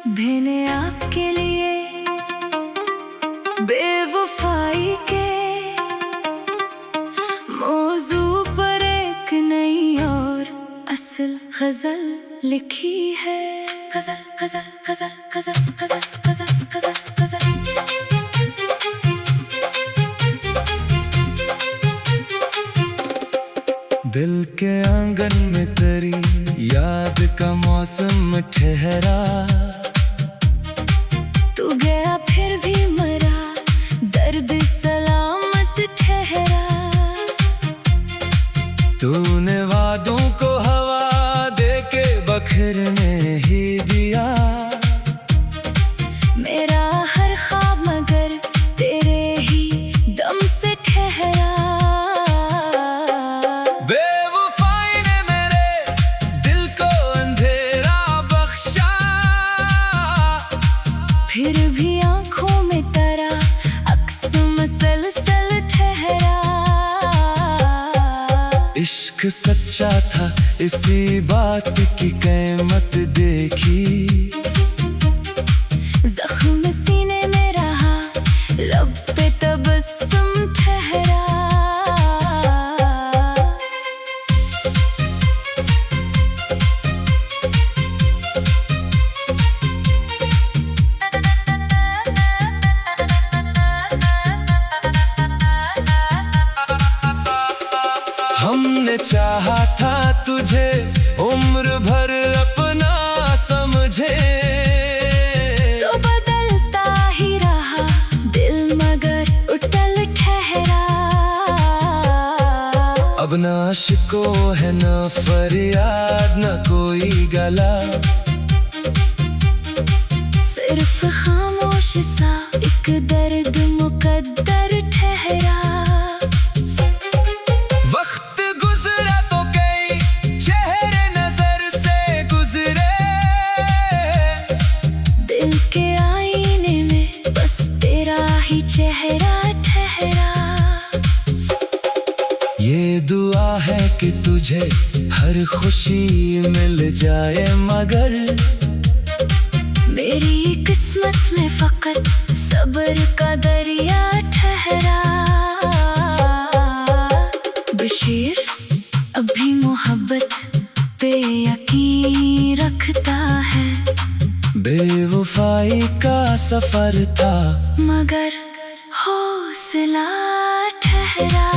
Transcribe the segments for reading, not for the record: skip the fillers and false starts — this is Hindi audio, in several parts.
भेने आपके लिए बेवफाई के मौजू पर एक नई और असल गजल लिखी है। गजल गजल गजल गजल गजल गजल गजल गजल। दिल के आंगन में तेरी याद का मौसम ठहरा। तू गया फिर भी मरा, दर्द सलामत ठहरा। तूने वादों को हवा देके बखरने ही दिया। मेरा हर ख्वाब मगर तेरे ही दम से ठहरा। बेवफाई ने मेरे दिल को अंधेरा बख्शा, फिर भी आंखों में तेरा अक्स मसलसल ठहरा। इश्क सच्चा था इसी बात की कीमत देखी। जख्म सीने में रहा, लब पे तबस्सुम ठहरा। हमने चाहा था तुझे उम्र भर अपना समझे। तो बदलता ही रहा दिल मगर उटल ठहरा। अब न शिको है न फरियाद न कोई गला। सिर्फ खामोश सा एक दर्द मुकद्दर ठहरा। वक्त गुजरा तो कई चेहरे नजर से गुजरे। दिल के आईने में बस तेरा ही चेहरा ठहरा। ये दुआ है कि तुझे हर खुशी मिल जाए मगर मेरी किस्मत में फकत सब्र का दरिया ठहरा। बशीर अभी मोहब्बत पे यकीन रखता है। बेवफाई का सफर था मगर हौसला ठहरा।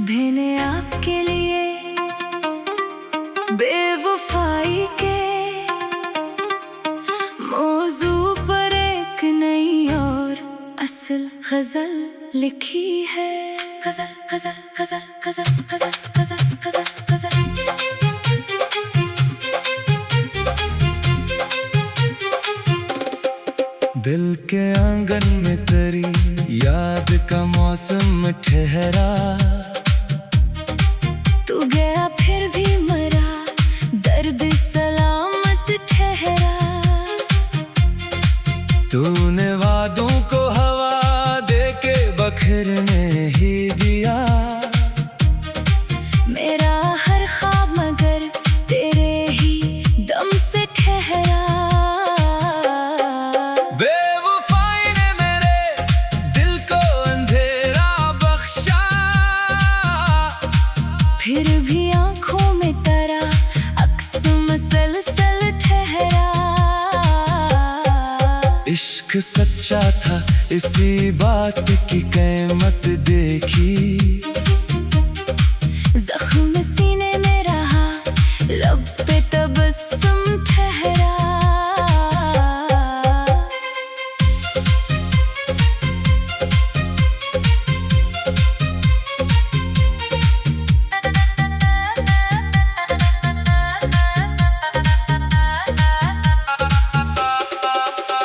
भेने आपके लिए बेवफाई के मौजू पर एक नई और असल गजल लिखी है। गजल गजल गजल गजल गजल गजल गजल गजल। दिल के आंगन में तेरी याद का मौसम ठहरा। तू गया फिर भी मरा, दर्द सलामत ठहरा। तूने वादों को हवा देके बखरने ही दिया। मेरा हर ख्वाब मगर तेरे ही दम से ठहरा। बेवफाई ने मेरे दिल को अंधेरा बख्शा, फिर भी आंखों में तेरा अक्स मसलसल ठहरा। इश्क सच्चा था इसी बात की कीमत देखी। जख्म सीने में रहा, लब पे तबस्सुम ठहरा।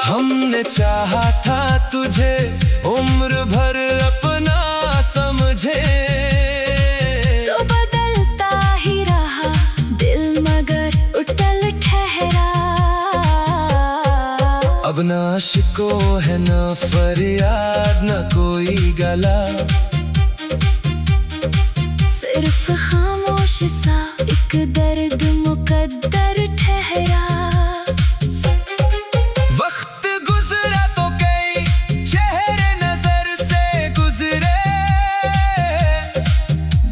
हमने चाहा था तुझे उम्र भर अपना समझे। तो बदलता ही रहा दिल मगर उटल ठहरा। अब न शिको है न फरियाद न कोई गला। सा एक दर्द मुकद्दर ठहरा। वक्त गुजरा तो कई चेहरे नजर से गुजरे,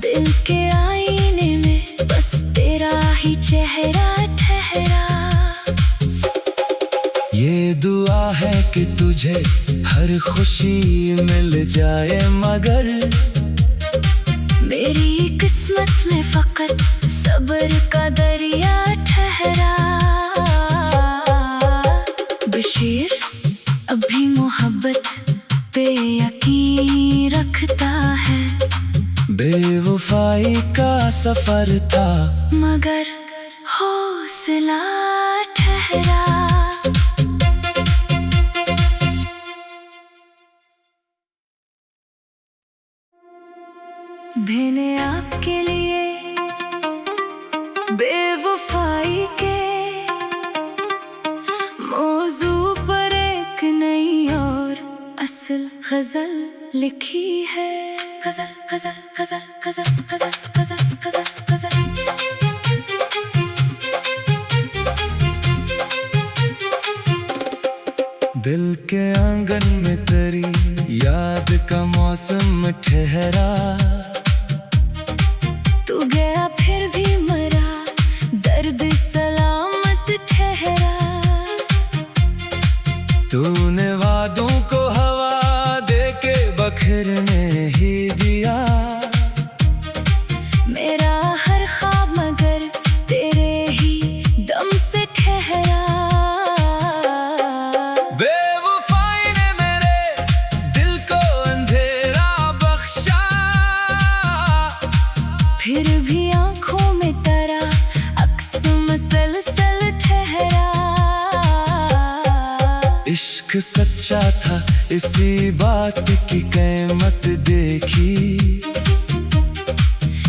दिल के आईने में बस तेरा ही चेहरा ठहरा। ये दुआ है कि तुझे हर खुशी मिल जाए, मगर मेरी किस्मत में फकत सब्र का दरिया ठहरा। बशीर अभी मोहब्बत पे यकीन रखता है, बेवफाई का सफर था मगर हौसला ठहरा। मैंने आपके लिए बेवफाई के मौजू पर एक नई और असल गजल लिखी है। गजल गजल गजल गजल गजल गजल गजल गजल। दिल के आंगन में तेरी याद का मौसम ठहरा। तू गया फिर भी मरा, दर्द सलामत ठहरा। तूने वादों को हवा दे के बखरने ही दिया। मेरा हर ख्वाब मगर तेरे ही दम से ठहरा। बेवफाई ने मेरे दिल को अंधेरा बख्शा, फिर भी आंखों में तेरा अक्स मसलसल ठहरा। इश्क सच्चा था इसी बात की कीमत देखी।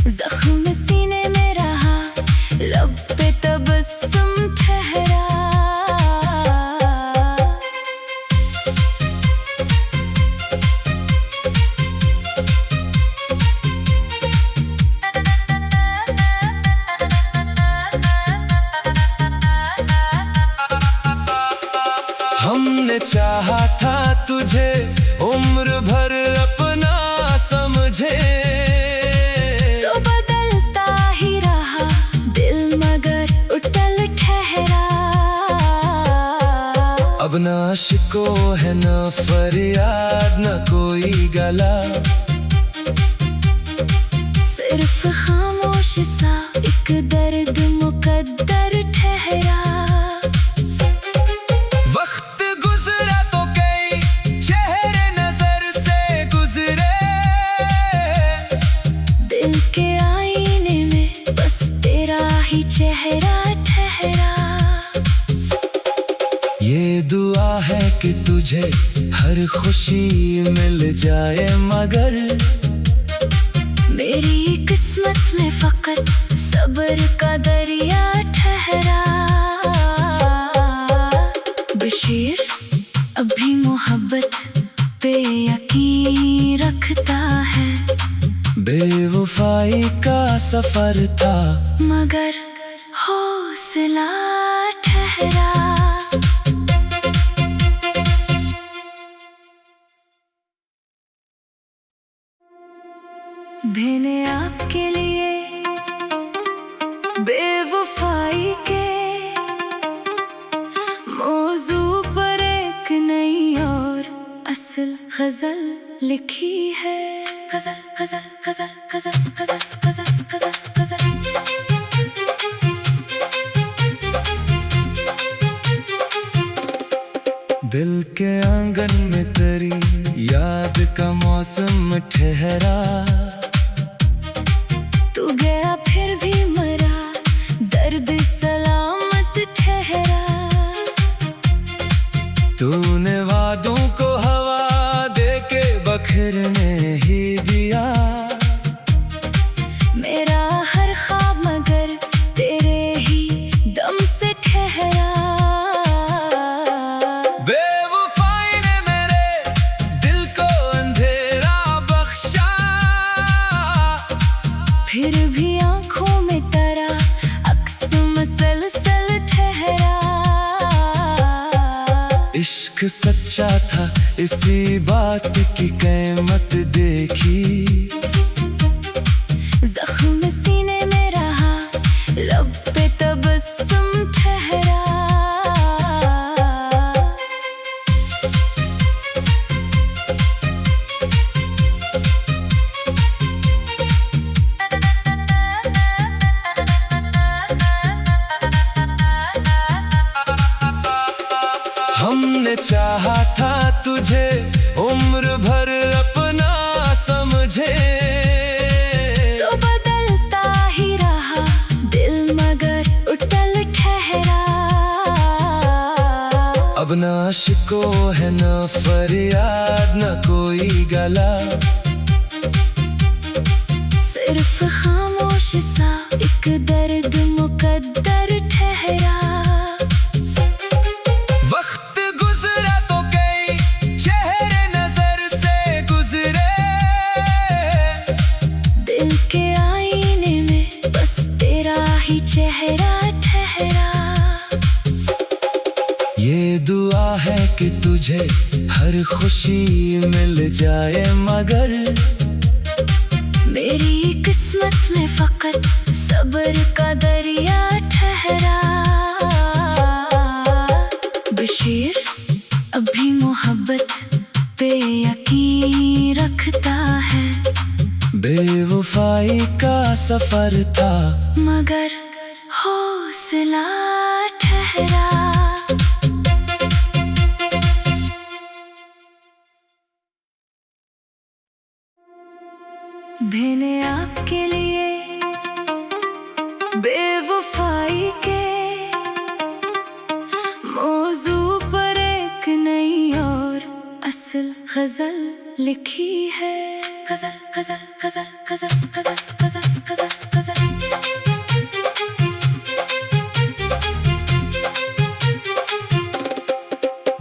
जख्म सीने में रहा, लब पे तबस्सुम ठहरा। हमने चाहा था तुझे उम्र भर अपना समझे, तो बदलता ही रहा दिल मगर उटल ठहरा। अब न शिको है न फरियाद न कोई गला, सिर्फ खामोश सा एक दर्द मुकद्दर ठहरा। वक्त गुजरा तो कई चेहरे नजर से गुजरे, दिल के आईने में बस तेरा ही चेहरा ठहरा। ये दुआ है कि तुझे हर खुशी मिल जाए, मगर मेरी किस्मत में फकत सब्र का दरिया ठहरा। बशीर अभी मोहब्बत पे यकीन रखता है, बेवफाई का सफर था मगर हौसला ठहरा। मैंने आपके लिए बेवफाई के मौजू पर एक नई और असल गजल लिखी है। गजल गजल गजल गजल गजल गजल गजल गजल। दिल के आंगन में तेरी याद का मौसम ठहरा। तू गया फिर भी मरा, दर्द सलामत ठहरा। तूने वादों को हवा दे के बखरने ही दिया। मेरा हर ख्वाब मगर तेरे ही दम से ठहरा। बेवफाई ने मेरे दिल को अंधेरा बख्शा, फिर भी आंखों में इश्क सच्चा था, इसी बात की कीमत देखी। जख्म सीने में रहा, लब पे तबस्सुम ठहरा। हमने चाहा था तुझे उम्र भर अपना समझे, तो बदलता ही रहा दिल मगर उटल ठहरा। अब न शिको है न फरियाद न कोई गला, सिर्फ खामोश सा एक दर्द मुकद्दर ठहरा। चेहरा ठहरा। ये दुआ है कि तुझे हर खुशी मिल जाए, मगर मेरी किस्मत में फकत सब्र का दरिया ठहरा। बशीर अभी मोहब्बत पे यकीन रखता है, बेवफाई का सफर था मगर हौसला ठहरा। भेने आपके लिए बेवफाई के मौजू पर एक नई और असल गजल लिखी है। गजल गजल गजल गजल गजल गजल गजल गजल।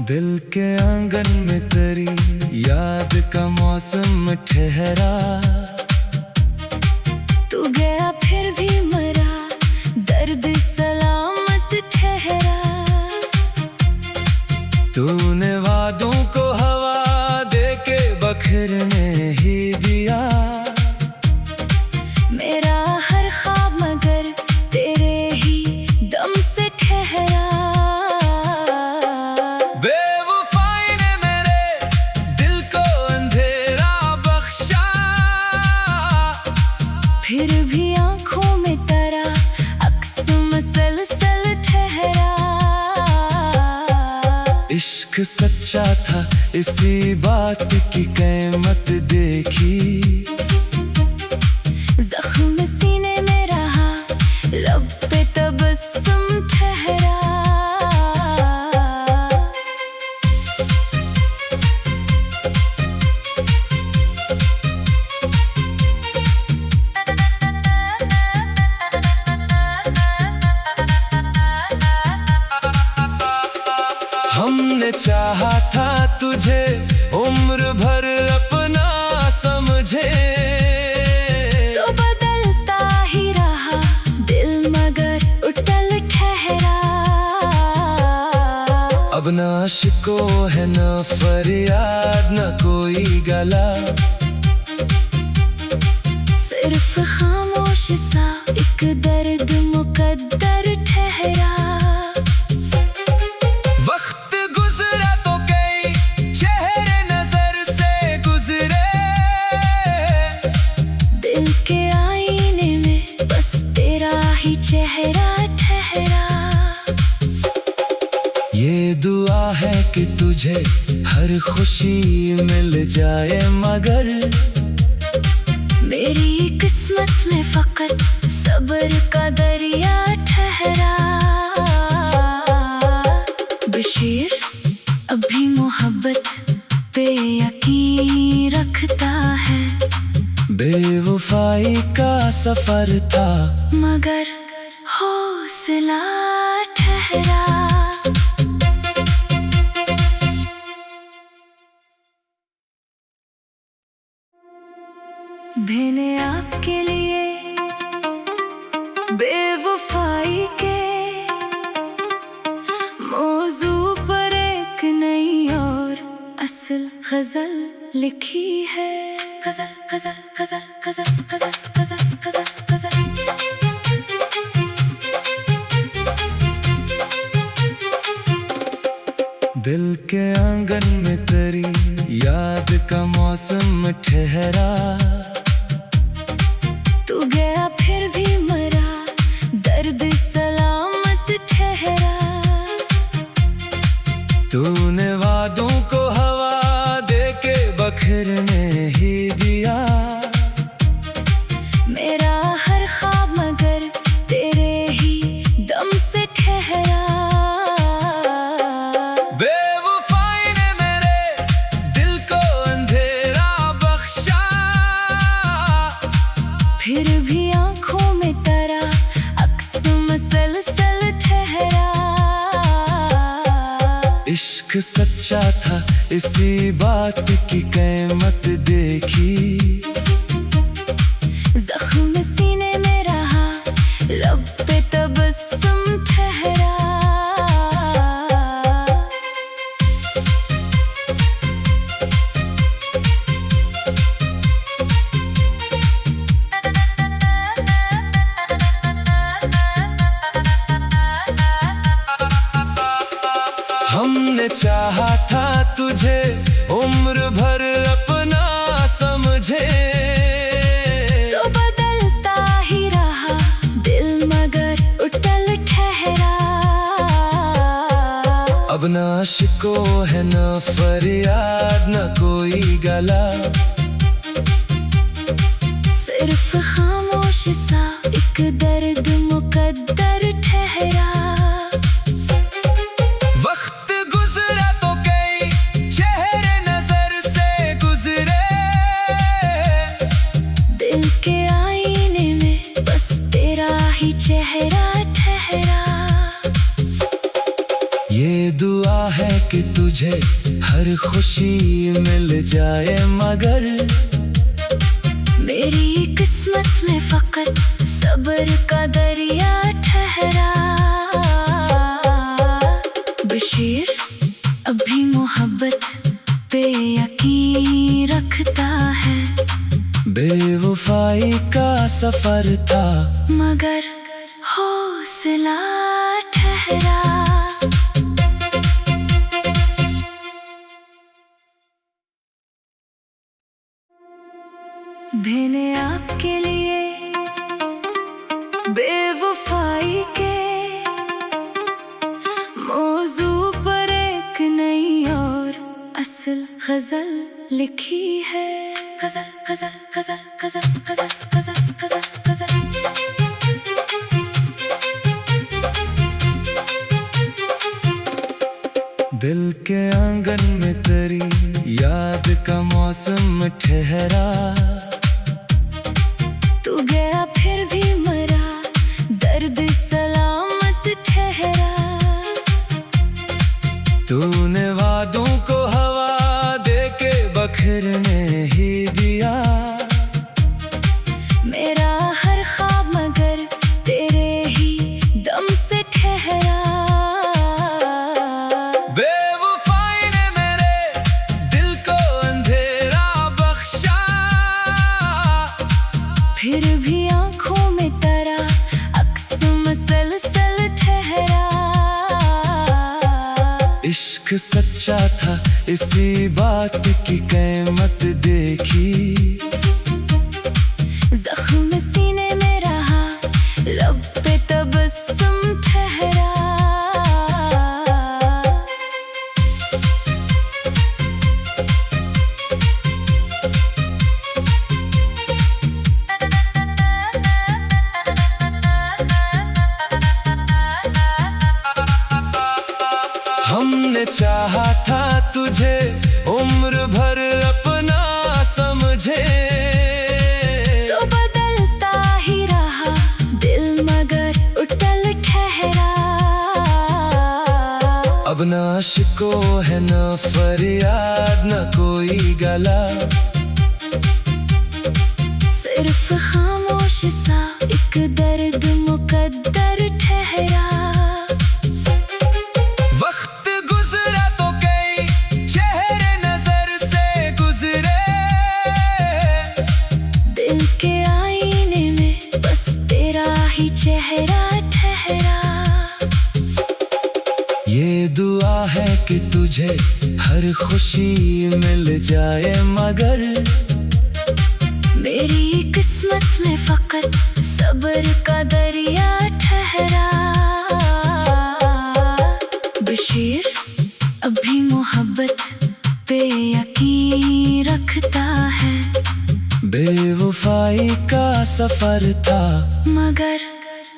दिल के आंगन में तेरी याद का मौसम ठहरा। तू गया फिर भी मरा, दर्द सलामत ठहरा। तूने वादों को हवा दे के बखरने ही दिया। मेरा हर ख्वाब मगर तेरे ही दम से ठहरा। बेवफाई ने मेरे दिल को अंधेरा बख्शा, फिर भी आंखों में तेरा अक्स मसलसल ठहरा। इश्क सच्चा था, इसी बात की कीमत देखी। जख्म सीने में रहा, लब पे तबस्सुम ठहरा। हमने चाहा था तुझे उम्र भर अपना समझे, तो बदलता ही रहा दिल मगर उटल ठहरा। अब न शिको है न फरियाद न कोई गला, सिर्फ खामोश सा एक दर्द मुकद्दर ठहरा। वक्त गुजरा तो कई चेहरे नजर से गुजरे, दिल के आईने में बस तेरा ही चेहरा ठहरा। ये दुआ है कि तुझे हर खुशी मिल जाए, मगर मेरी किस्मत में फकत सब्र का दरिया ठहरा। बशीर अभी मोहब्बत पे यकीन रखता है, बेवफाई का सफर था मगर हौसला ठहरा। भेने आपके लिए बेवफाई के मौजू पर एक नई असल गजल लिखी है। गजल गजल गजल गजल गजल गजल गजल गजल। दिल के आंगन में तेरी याद का मौसम ठहरा, तू गया फिर भी मरा, दर्द सलामत ठहरा। तूने वादों को हवा दे के बखरने ही दिया, मेरा हर ख्वाब मगर तेरे ही दम से ठहरा। बेवफाई ने मेरे दिल को अंधेरा बख्शा, फिर भी आंखों में तारा अक्स मसलसल ठहरा। इश्क सच्चा था इसी बात की कीमत देखी, जख्म सीने में रहा, लब पे तबस्सुम ठहरा। हमने चाहा था तुझे उम्र भर अपना समझे, तो बदलता ही रहा दिल मगर उटल ठहरा। अब ना शिको है न फरियाद न कोई गला, सिर्फ खामोश सा एक दर्द मुकद्दर ठहरा। वक्त गुजरा तो कई चेहरे नजर से गुजरे, दिल के आईने में बस तेरा ही चेहरा ठहरा। ये दुआ है कि तुझे हर खुशी मिल जाए, मगर मेरी किस्मत में फकत सब्र का दरिया ठहरा। बशीर अभी मोहब्बत पे यकीन रखता है, बेवफाई का सफर था मगर हौसला ठहरा। मैंने आपके लिए बेवफाई के मौजू पर एक नई और असल गजल लिखी है। गजल गजल गजल गजल गजल गजल गजल गजल। दिल के आंगन में तेरी याद का मौसम ठहरा, तू गया फिर भी मरा, दर्द सलामत ठहरा। तूने वादों को हवा दे के बखरने ही दिया, मेरा हर ख्वाब मगर तेरे ही दम से ठहरा। बेवफाई ने मेरे दिल को अंधेरा बख्शा, फिर भी आंखों में तारा अक्स मसलसल ठहरा। इश्क सच्चा था इसी बात की कीमत देखी, जख्म सीने में रहा, लब पे तबस्सुम ठहरा। हमने चाहा था तुझे उम्र भर अपना समझे, तो बदलता ही रहा दिल मगर उटल ठहरा। अब ना शिको है न फरियाद न कोई गला, सिर्फ खामोश सा एक दर्द मुकद्दर ठहरा। वक्त गुजरा तो कई चेहरे नजर दिल के आईने में बस तेरा ही चेहरा ठहरा। ये दुआ है कि तुझे हर खुशी मिल जाए, मगर मेरी किस्मत में फकत सब्र का दरिया ठहरा। बशीर अभी मोहब्बत पे यकीन रखता है, बेवफाई का सफर था मगर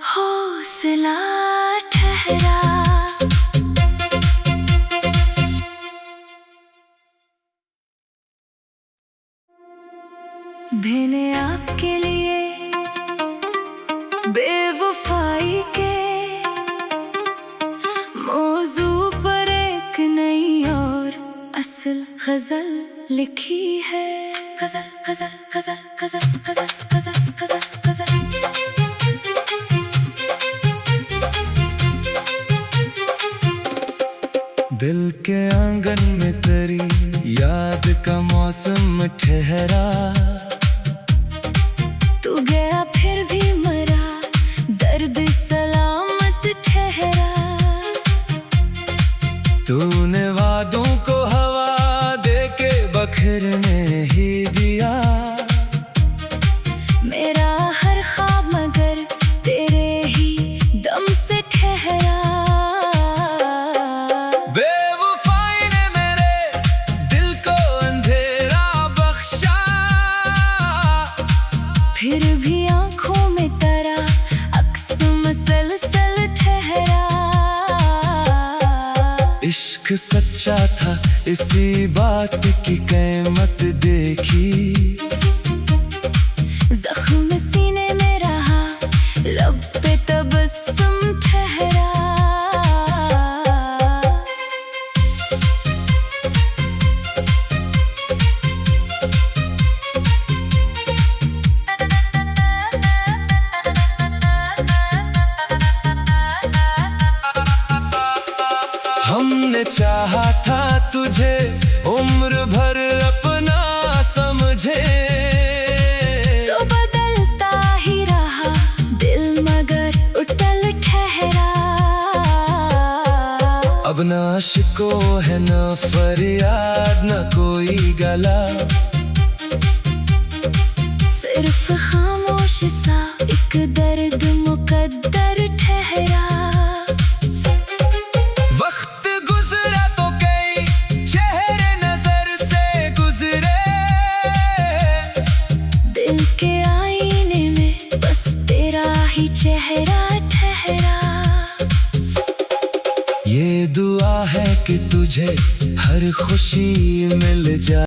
हौसला ठहरा। मैंने आपके लिए बेवफाई के मौजू पर एक नई और असल गजल लिखी है। गजल गजल गजल गजल गजल गजल गजल गजल। दिल के आंगन में तेरी याद का मौसम ठहरा। तू गया फिर भी मरा, दर्द सलामत ठहरा। तूने वादों को हवा दे के बखरने ही दिया। मेरा हर ख्वाब मगर तेरे ही दम से ठहरा। बेवफाई ने मेरे दिल को अंधेरा बख्शा, फिर भी आंखों में तेरा अक्स मसलसल ठहरा। इश्क सच्चा था इसी बात की कीमत देखी। जख्म सीने में रहा, लब पे तबस्सुम ठहरा। हमने चाहा था तुझे उम्र भर अपना समझे, तो बदलता ही रहा दिल मगर उटल ठहरा। अब न शिको है न फरियाद न कोई गला, सिर्फ खामोश सा एक दर्द मुकद्दर ठहरा। वक्त गुजरा तो कई चेहरे नजर से गुजरे, दिल के आईने में बस तेरा ही चेहरा ठहरा। ये दुआ है कि तुझे हर खुशी मिल जाए।